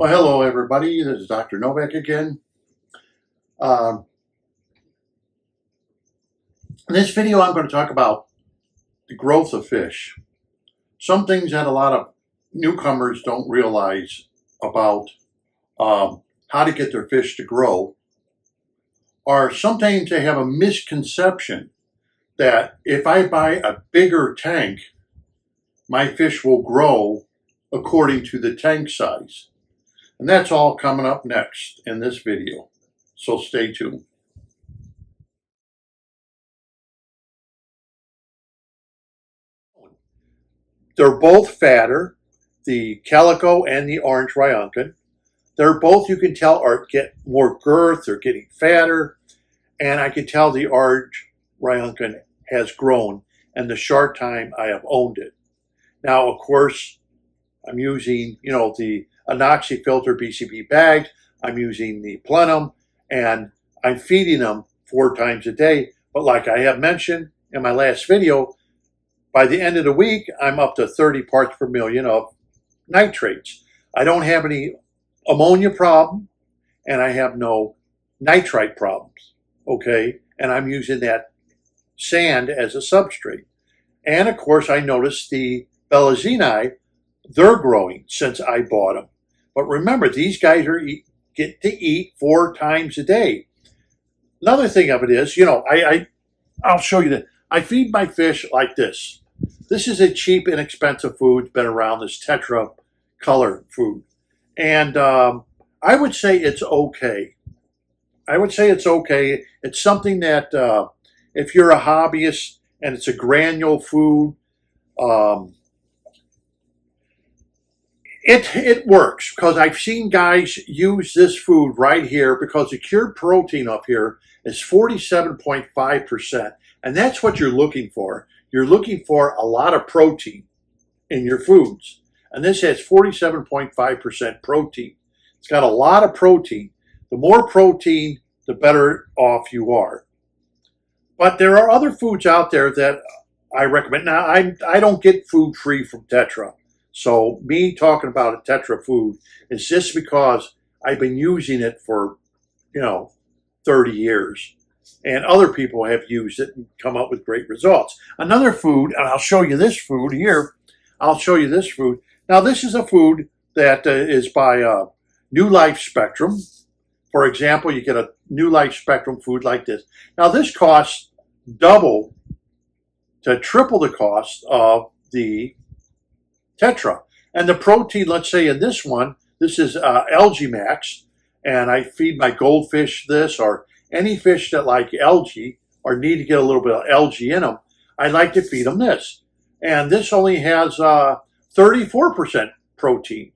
Well, hello everybody. This is Dr. Novak again. In this video, I'm going to talk about the growth of fish. Some things that a lot of newcomers don't realize about how to get their fish to grow are sometimes they have a misconception that if I buy a bigger tank, my fish will grow according to the tank size. And that's all coming up next in this video, so stay tuned. They're both fatter, the calico and the orange Ryunkin. They're both, you can tell, get more girth, they're getting fatter, and I can tell the orange Ryunkin has grown in the short time I have owned it. Now, of course, I'm using, the Anoxi filter BCB bags. I'm using the plenum, and I'm feeding them 4 times a day. But like I have mentioned in my last video, by the end of the week, I'm up to 30 parts per million of nitrates. I don't have any ammonia problem, and I have no nitrite problems, okay? And I'm using that sand as a substrate. And of course, I noticed the Belazini, they're growing since I bought them. But remember, these guys get to eat 4 times a day. Another thing of it is, I'll show you that. I feed my fish like this. This is a cheap, inexpensive food. It's been around, this Tetra color food. And I would say it's okay. It's something that if you're a hobbyist and it's a granule food, it works, because I've seen guys use this food right here, because the cured protein up here is 47.5%. And that's what you're looking for. You're looking for a lot of protein in your foods. And this has 47.5% protein. It's got a lot of protein. The more protein, the better off you are. But there are other foods out there that I recommend. Now, I don't get food free from Tetra. So me talking about a Tetra food is just because I've been using it for, 30 years. And other people have used it and come up with great results. Another food, and I'll show you this food here. Now, this is a food that is by New Life Spectrum. For example, you get a New Life Spectrum food like this. Now, this costs double to triple the cost of the Tetra. And the protein, let's say in this one, this is algae max, and I feed my goldfish this, or any fish that like algae or need to get a little bit of algae in them, I like to feed them this. And this only has 34% protein.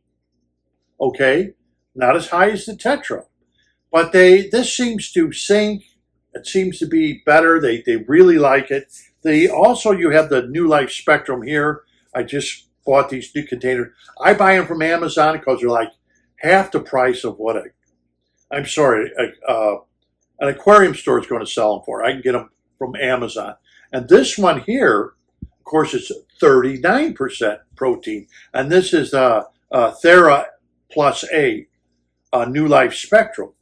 Okay, not as high as the Tetra, but this seems to sink. It seems to be better. They really like it. You have the New Life Spectrum here. I just bought these new containers. I buy them from Amazon because they're like half the price of what an aquarium store is going to sell them for. I can get them from Amazon. And this one here, of course, it's 39% protein. And this is Thera Plus A, New Life Spectrum.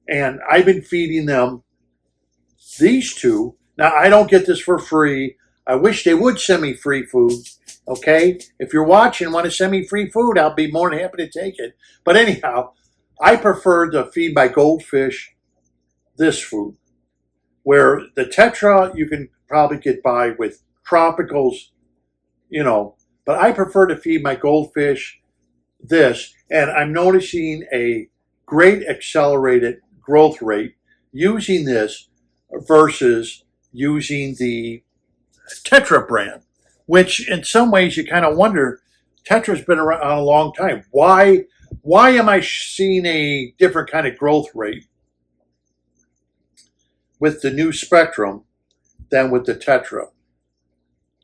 And I've been feeding them these two. Now, I don't get this for free. I wish they would send me free food. Okay, if you're watching and want to send me free food, I'll be more than happy to take it. But anyhow, I prefer to feed my goldfish this food, where the Tetra you can probably get by with tropicals, but I prefer to feed my goldfish this, and I'm noticing a great accelerated growth rate using this versus using the Tetra brand, which in some ways you kind of wonder, Tetra's been around a long time. Why am I seeing a different kind of growth rate with the new Spectrum than with the Tetra?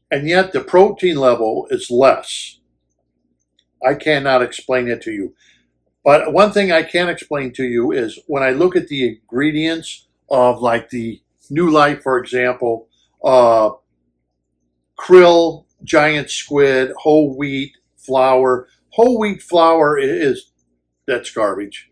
And yet the protein level is less. I cannot explain it to you. But one thing I can explain to you is when I look at the ingredients of like the New Life, for example, krill, giant squid, whole wheat flour. Whole wheat flour is that's garbage.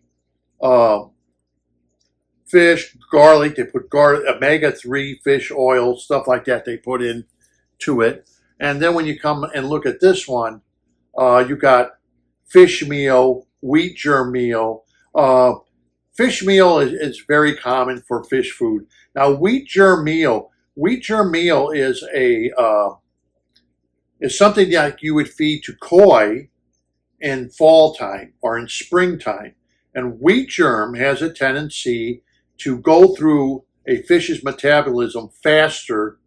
Fish, garlic, they put garlic, omega-3 fish oil, stuff like that they put into it. And then when you come and look at this one, you got fish meal, wheat germ meal. Fish meal is very common for fish food. Now, wheat germ meal is is something that you would feed to koi in fall time or in springtime. And wheat germ has a tendency to go through a fish's metabolism faster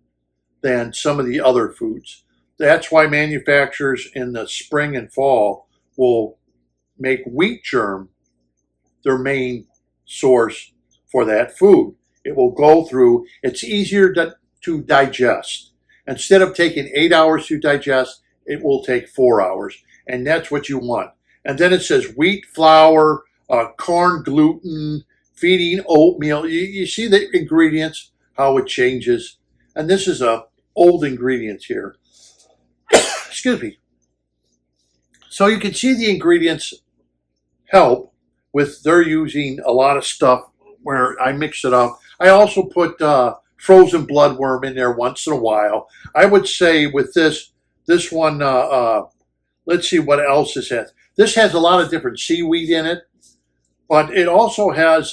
than some of the other foods. That's why manufacturers in the spring and fall will make wheat germ their main source for that food. It will go through, it's easier to digest. Instead of taking 8 hours to digest, it will take 4 hours. And that's what you want. And then it says wheat flour, corn gluten, feeding oatmeal. You see the ingredients, how it changes. And this is a old ingredients here. Excuse me. So you can see the ingredients help with, they're using a lot of stuff where I mix it up. I also put frozen bloodworm in there once in a while. I would say with this one, let's see what else this has. This has a lot of different seaweed in it, but it also has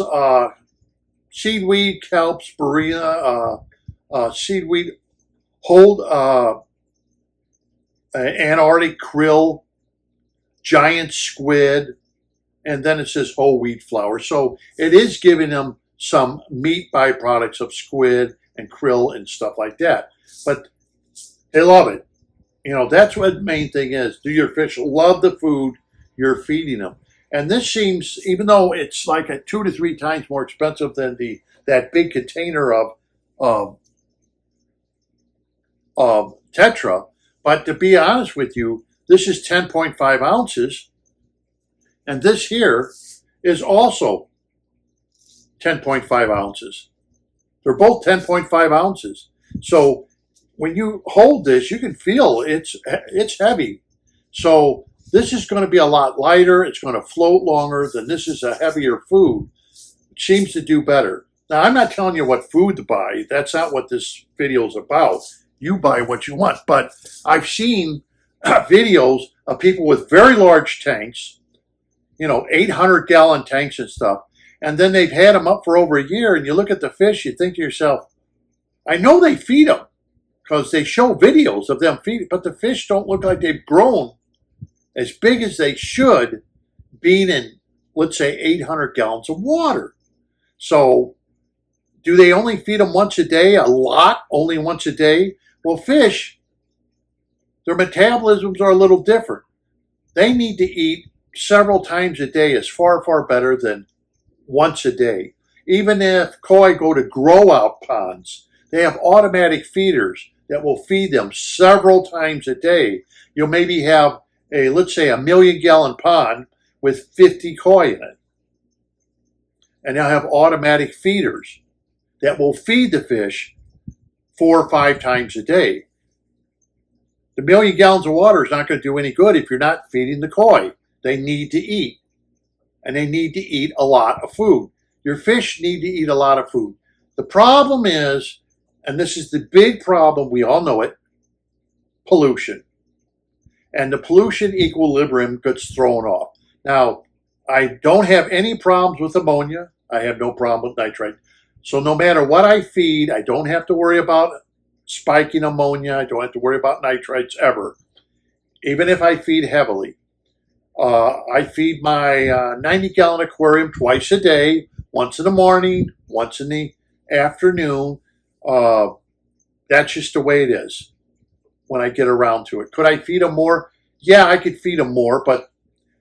seaweed, kelp, spirulina, seaweed, whole Antarctic krill, giant squid, and then it says whole wheat flour. So it is giving them some meat byproducts of squid and krill and stuff like that. But they love it. You know, that's what the main thing is. Do your fish love the food you're feeding them? And this seems, even though it's like 2 to 3 times more expensive than that big container of Tetra, but to be honest with you, this is 10.5 ounces, and this here is also 10.5 ounces. They're both 10.5 ounces. So when you hold this, you can feel it's heavy. So this is going to be a lot lighter. It's going to float longer. Than this is a heavier food. It seems to do better. Now, I'm not telling you what food to buy. That's not what this video is about. You buy what you want. But I've seen videos of people with very large tanks, 800-gallon tanks and stuff. And then they've had them up for over a year. And you look at the fish, you think to yourself, I know they feed them because they show videos of them feeding, but the fish don't look like they've grown as big as they should, being in, let's say, 800 gallons of water. So do they only feed them once a day? A lot, only once a day? Well, fish, their metabolisms are a little different. They need to eat several times a day is far, far better than once a day. Even if koi go to grow out ponds, they have automatic feeders that will feed them several times a day. You'll maybe have let's say a 1,000,000-gallon pond with 50 koi in it. And they'll have automatic feeders that will feed the fish 4 or 5 times a day. The 1,000,000 gallons of water is not going to do any good if you're not feeding the koi. They need to eat. And they need to eat a lot of food. Your fish need to eat a lot of food. The problem is, and this is the big problem, we all know it, pollution. And the pollution equilibrium gets thrown off. Now, I don't have any problems with ammonia. I have no problem with nitrite. So no matter what I feed, I don't have to worry about spiking ammonia. I don't have to worry about nitrites ever, even if I feed heavily. I feed my 90-gallon aquarium twice a day, once in the morning, once in the afternoon. That's just the way it is when I get around to it. Could I feed them more? Yeah, I could feed them more, but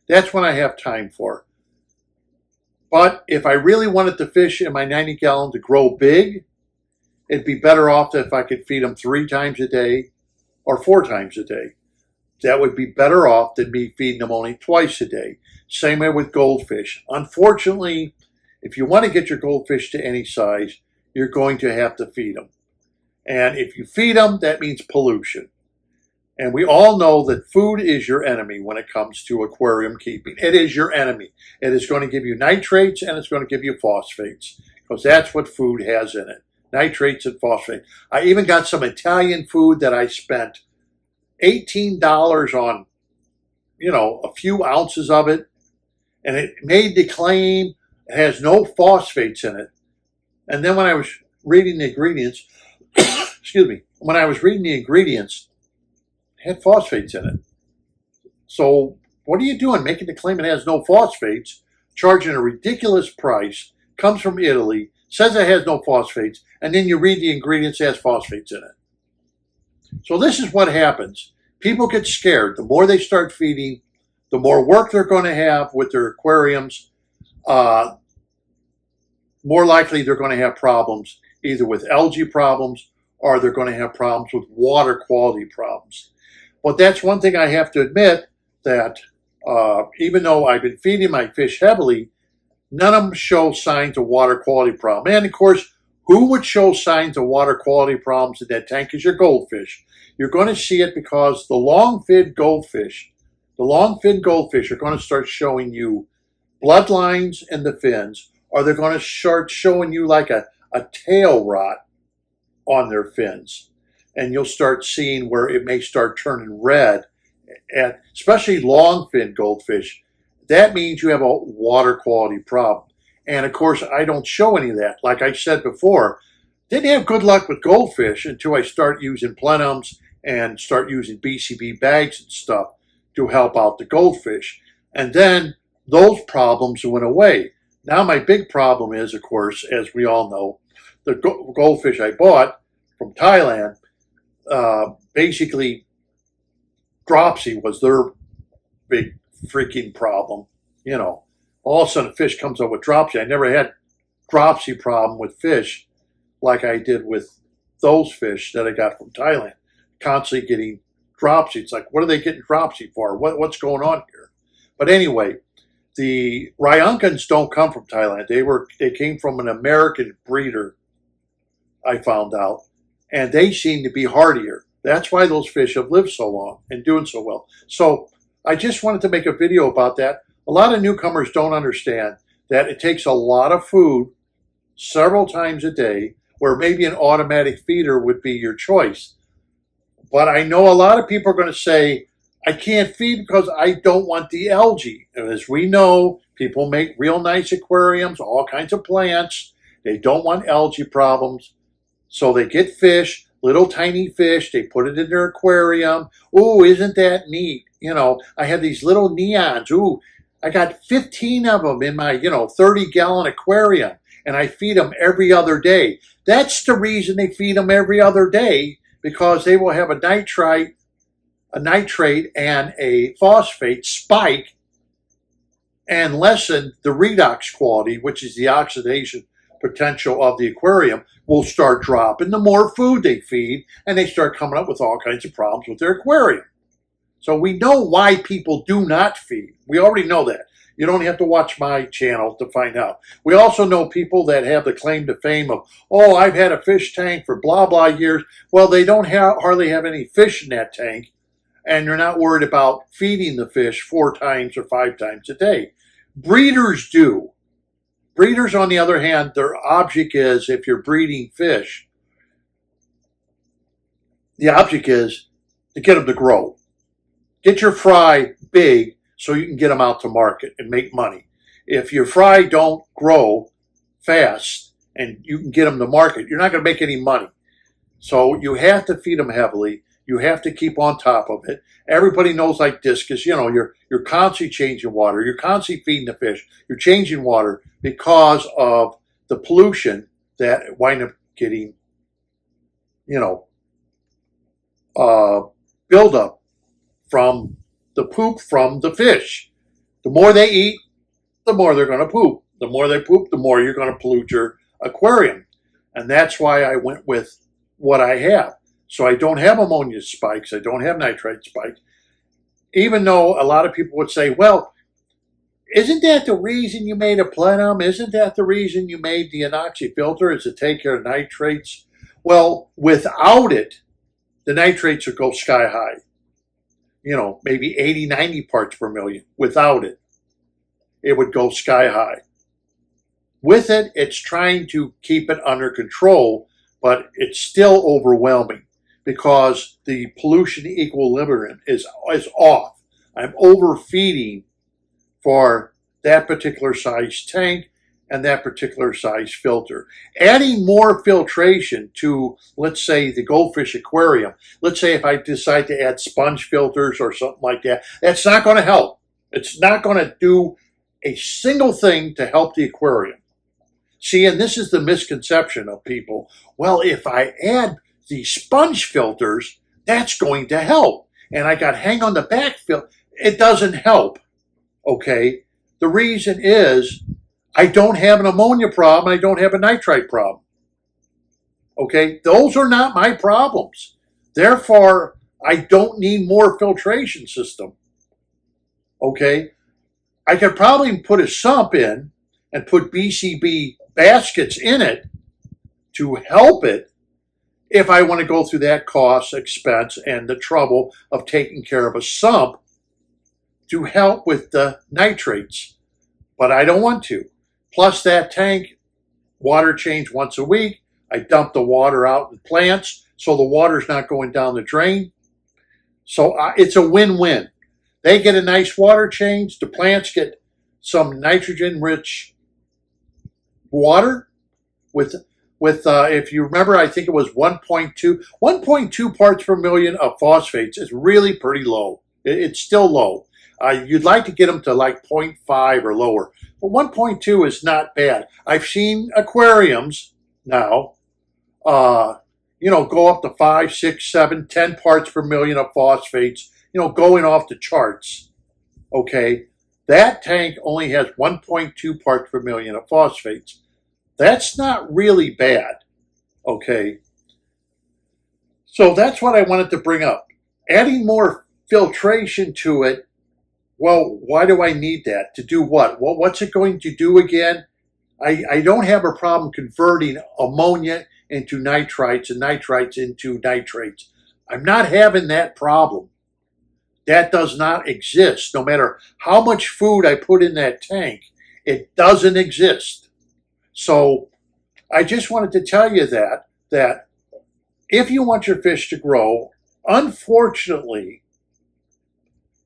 that's when I have time for. But if I really wanted the fish in my 90-gallon to grow big, it'd be better off if I could feed them 3 times a day or 4 times a day. That would be better off than me feeding them only twice a day. Same way with goldfish. Unfortunately, if you want to get your goldfish to any size, you're going to have to feed them. And if you feed them, that means pollution. And we all know that food is your enemy when it comes to aquarium keeping. It is your enemy. It is going to give you nitrates and it's going to give you phosphates because that's what food has in it. Nitrates and phosphates. I even got some Italian food that I spent $18 on, a few ounces of it. And it made the claim it has no phosphates in it. And then when I was reading the ingredients, excuse me, when I was reading the ingredients, had phosphates in it. So what are you doing making the claim it has no phosphates, charging a ridiculous price, comes from Italy, says it has no phosphates, and then you read the ingredients, it has phosphates in it. So this is what happens. People get scared. The more they start feeding, the more work they're going to have with their aquariums, more likely they're going to have problems, either with algae problems or they're going to have problems with water quality problems. But that's one thing I have to admit, that even though I've been feeding my fish heavily, none of them show signs of water quality problem. And of course, who would show signs of water quality problems in that tank is your goldfish. You're going to see it because the long-finned goldfish are going to start showing you bloodlines in the fins, or they're going to start showing you like a tail rot on their fins. And you'll start seeing where it may start turning red, and especially long-finned goldfish. That means you have a water quality problem. And of course, I don't show any of that. Like I said before, didn't have good luck with goldfish until I start using plenums and start using BCB bags and stuff to help out the goldfish. And then those problems went away. Now my big problem is, of course, as we all know, the goldfish I bought from Thailand, basically dropsy was their big freaking problem. All of a sudden fish comes up with dropsy. I never had dropsy problem with fish like I did with those fish that I got from Thailand. Constantly getting dropsy. It's like, what are they getting dropsy for? What's going on here? But anyway, the Ryankans don't come from Thailand. They came from an American breeder, I found out. And they seem to be hardier. That's why those fish have lived so long and doing so well. So I just wanted to make a video about that. A lot of newcomers don't understand that it takes a lot of food several times a day, where maybe an automatic feeder would be your choice. But I know a lot of people are going to say, I can't feed because I don't want the algae. And as we know, people make real nice aquariums, all kinds of plants. They don't want algae problems. So they get fish, little tiny fish. They put it in their aquarium. Ooh, isn't that neat? I have these little neons. Ooh, I got 15 of them in my, 30-gallon aquarium. And I feed them every other day. That's the reason they feed them every other day, because they will have a nitrate and a phosphate spike and lessen the redox quality, which is the oxidation potential of the aquarium, will start dropping the more food they feed, and they start coming up with all kinds of problems with their aquarium. So we know why people do not feed. We already know that. You don't have to watch my channel to find out. We also know people that have the claim to fame of, oh, I've had a fish tank for blah, blah years. Well, they don't hardly have any fish in that tank, and you're not worried about feeding the fish 4 times or 5 times a day. Breeders do. Breeders, on the other hand, their object is, if you're breeding fish, the object is to get them to grow. Get your fry big so you can get them out to market and make money. If your fry don't grow fast and you can get them to market, you're not going to make any money. So you have to feed them heavily. You have to keep on top of it. Everybody knows like discus, you're constantly changing water. You're constantly feeding the fish. You're changing water because of the pollution that wind up getting, buildup from the poop from the fish. The more they eat, the more they're going to poop. The more they poop, the more you're going to pollute your aquarium. And that's why I went with what I have. So I don't have ammonia spikes. I don't have nitrite spikes. Even though a lot of people would say, well, isn't that the reason you made a plenum? Isn't that the reason you made the anoxy filter, is to take care of nitrates? Well, without it, the nitrates would go sky high. maybe 80, 90 parts per million. Without it, it would go sky high. With it, it's trying to keep it under control, but it's still overwhelming because the pollution equilibrium is off. I'm overfeeding for that particular size tank and that particular size filter. Adding more filtration to, let's say, the goldfish aquarium, let's say if I decide to add sponge filters or something like that, that's not going to help. It's not going to do a single thing to help the aquarium. See, and this is the misconception of people. Well, if I add the sponge filters, that's going to help. And I got hang on the back filter. It doesn't help, okay? The reason is I don't have an ammonia problem. I don't have a nitrite problem, okay? Those are not my problems. Therefore, I don't need more filtration system, okay? I could probably put a sump in and put BCB baskets in it to help it if I want to go through that cost, expense, and the trouble of taking care of a sump to help with the nitrates. But I don't want to. Plus that tank, water change once a week. I dump the water out in plants so the water's not going down the drain. So it's a win-win. They get a nice water change. The plants get some nitrogen-rich water with if you remember, I think it was 1.2 parts per million of phosphates is really pretty low. It's still low. You'd like to get them to like 0.5 or lower, but 1.2 is not bad. I've seen aquariums now, go up to 5, 6, 7, 10 parts per million of phosphates, going off the charts. Okay, that tank only has 1.2 parts per million of phosphates. That's not really bad, okay? So that's what I wanted to bring up. Adding more filtration to it, well, why do I need that? To do what? Well, what's it going to do again? I don't have a problem converting ammonia into nitrites and nitrites into nitrates. I'm not having that problem. That does not exist. No matter how much food I put in that tank, it doesn't exist. So I just wanted to tell you that if you want your fish to grow, unfortunately,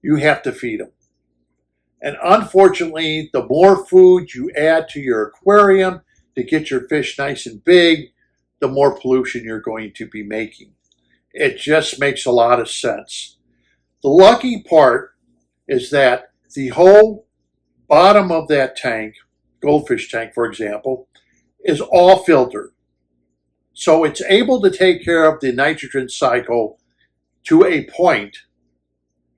you have to feed them. And unfortunately, the more food you add to your aquarium to get your fish nice and big, the more pollution you're going to be making. It just makes a lot of sense. The lucky part is that the whole bottom of that tank, goldfish tank, for example, is all filtered. So it's able to take care of the nitrogen cycle to a point,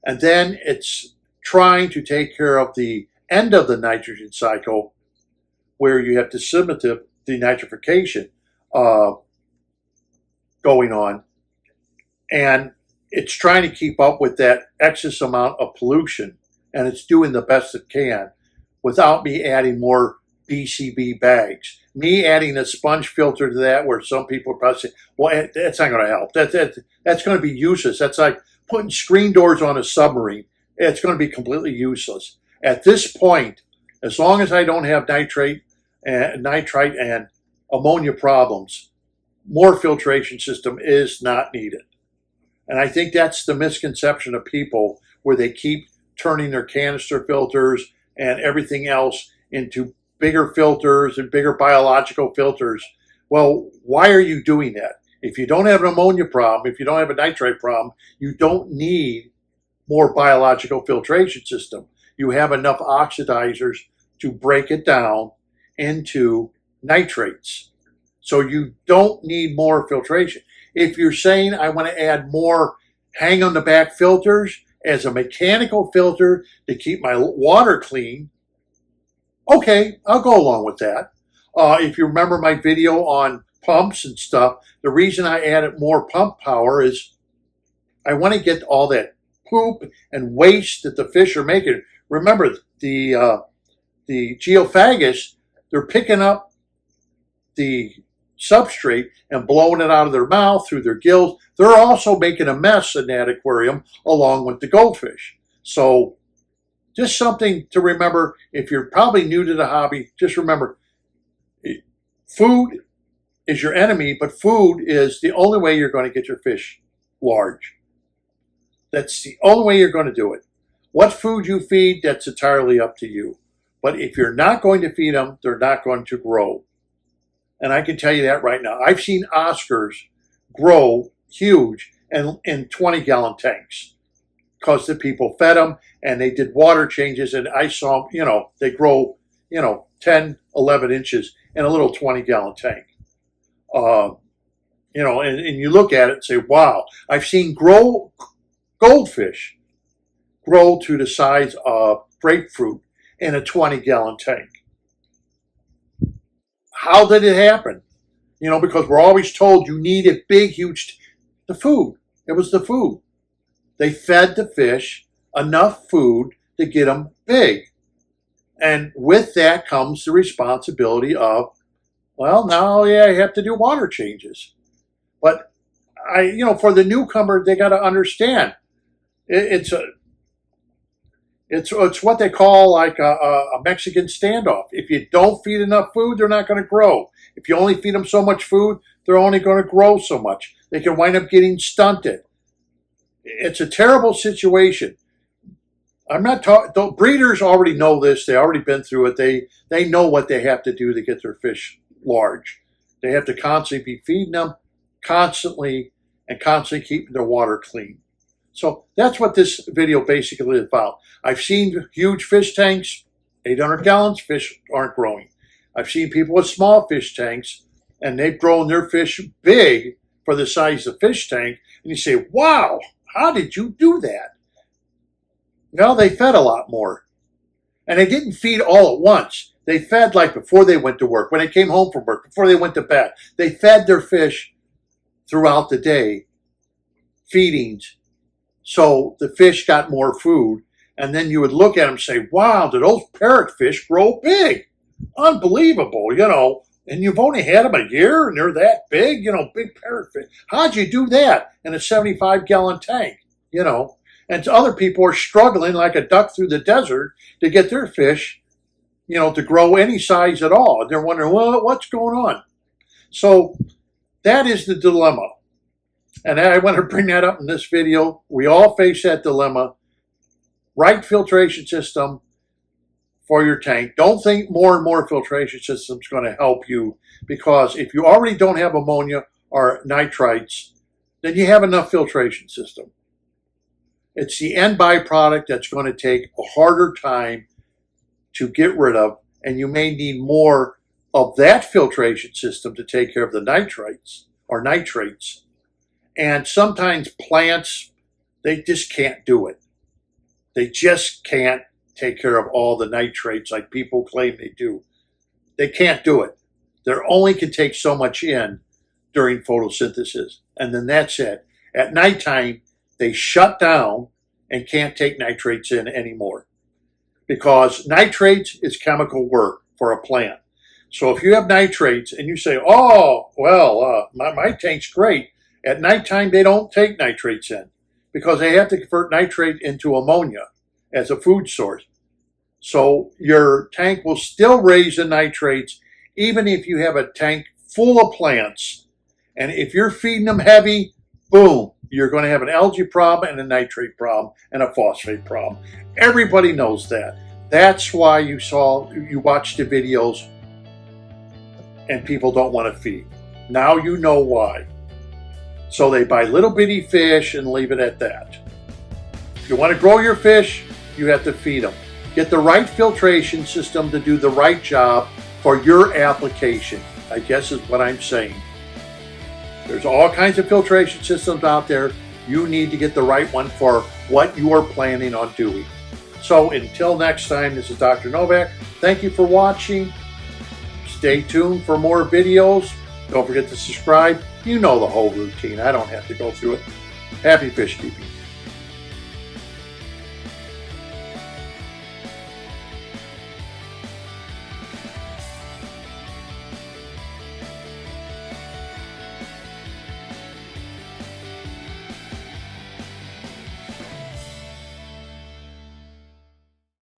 and then it's trying to take care of the end of the nitrogen cycle where you have disseminative denitrification going on. And it's trying to keep up with that excess amount of pollution, and it's doing the best it can without me adding more BCB bags. Me adding a sponge filter to that, where some people probably say, well, that's not going to help. That's going to be useless. That's like putting screen doors on a submarine. It's going to be completely useless. At this point, as long as I don't have nitrite and ammonia problems, more filtration system is not needed. And I think that's the misconception of people, where they keep turning their canister filters and everything else into bigger filters and bigger biological filters. Well, why are you doing that? If you don't have an ammonia problem, if you don't have a nitrite problem, you don't need more biological filtration system. You have enough oxidizers to break it down into nitrates. So you don't need more filtration. If you're saying I want to add more hang on the back filters as a mechanical filter to keep my water clean, okay, I'll go along with that. If you remember my video on pumps and stuff, the reason I added more pump power is I want to get all that poop and waste that the fish are making. Remember, the geophagus, they're picking up the substrate and blowing it out of their mouth through their gills. They're also making a mess in that aquarium along with the goldfish. So just something to remember. If you're probably new to the hobby, just remember, food is your enemy, but food is the only way you're going to get your fish large. That's the only way you're going to do it. What food you feed, that's entirely up to you. But if you're not going to feed them, they're not going to grow. And I can tell you that right now. I've seen Oscars grow huge in 20-gallon tanks because the people fed them and they did water changes, and I saw, they grow, 10, 11 inches in a little 20-gallon tank. And you look at it and say, wow. I've seen goldfish grow to the size of grapefruit in a 20-gallon tank. How did it happen? Because we're always told you need a big, huge, the food. It was the food. They fed the fish enough food to get them big. And with that comes the responsibility of, now, you have to do water changes. But for the newcomer, they got to understand. It's what they call like a Mexican standoff. If you don't feed enough food, they're not going to grow. If you only feed them so much food, they're only going to grow so much. They can wind up getting stunted. It's a terrible situation. I'm not talking. Breeders already know this. They already been through it. They know what they have to do to get their fish large. They have to constantly be feeding them constantly and constantly keeping their water clean. So that's what this video basically is about. I've seen huge fish tanks, 800 gallons, fish aren't growing. I've seen people with small fish tanks, and they've grown their fish big for the size of the fish tank. And you say, wow, how did you do that? Well, they fed a lot more. And they didn't feed all at once. They fed like before they went to work, when they came home from work, before they went to bed. They fed their fish throughout the day, feedings. So the fish got more food. And then you would look at them and say, wow, did those parrotfish grow big? Unbelievable, And you've only had them a year and they're that big, big parrotfish. How'd you do that in a 75-gallon tank, And other people are struggling like a duck through the desert to get their fish, to grow any size at all. And they're wondering, well, what's going on? So that is the dilemma. And I want to bring that up in this video. We all face that dilemma. Right filtration system for your tank. Don't think more and more filtration systems going to help you, because if you already don't have ammonia or nitrites, then you have enough filtration system. It's the end byproduct that's going to take a harder time to get rid of, and you may need more of that filtration system to take care of the nitrites or nitrates. And sometimes plants, they just can't do it. They just can't take care of all the nitrates like people claim they do. They can't do it. They only can take so much in during photosynthesis, and then that's it. At nighttime, they shut down and can't take nitrates in anymore, because nitrates is chemical work for a plant. So if you have nitrates and you say, my tank's great, at nighttime they don't take nitrates in because they have to convert nitrate into ammonia as a food source. So your tank will still raise the nitrates even if you have a tank full of plants. And if you're feeding them heavy, boom, you're going to have an algae problem and a nitrate problem and a phosphate problem. Everybody knows that. That's why you watch the videos and people don't want to feed. Now you know why. So they buy little bitty fish and leave it at that. If you want to grow your fish, you have to feed them. Get the right filtration system to do the right job for your application, I guess is what I'm saying. There's all kinds of filtration systems out there. You need to get the right one for what you are planning on doing. So until next time, this is Dr. Novak. Thank you for watching. Stay tuned for more videos. Don't forget to subscribe. You know the whole routine. I don't have to go through it. Happy fish keeping.